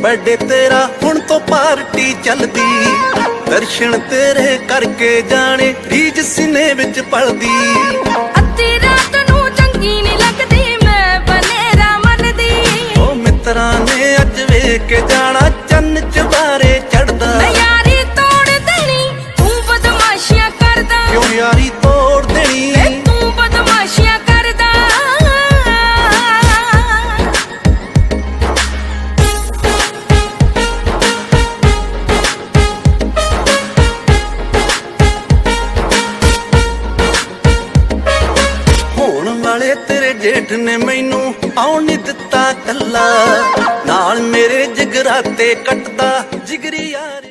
Birthday तेरा हुण तो पार्टी चलदी, दर्शन तेरे करके जाने रीज सीने विच पलदी। अद्धी रात नूं चंगी नहीं लगदी मैं बनेरा मनदी, ओ मित्रां ने अज वेख के जाना चन्न चबारे चढ़दा। मैं यारी तोड़ देनी तू बदमाशियां करदा, क्यों यारी तोड़ देनी तू बदमाशियां करदा। होण वाले तेरे जेठ ने मैनू आउण नहीं दिता कल्ला, नाल मेरे जिगराते कटदा जिगरी यार।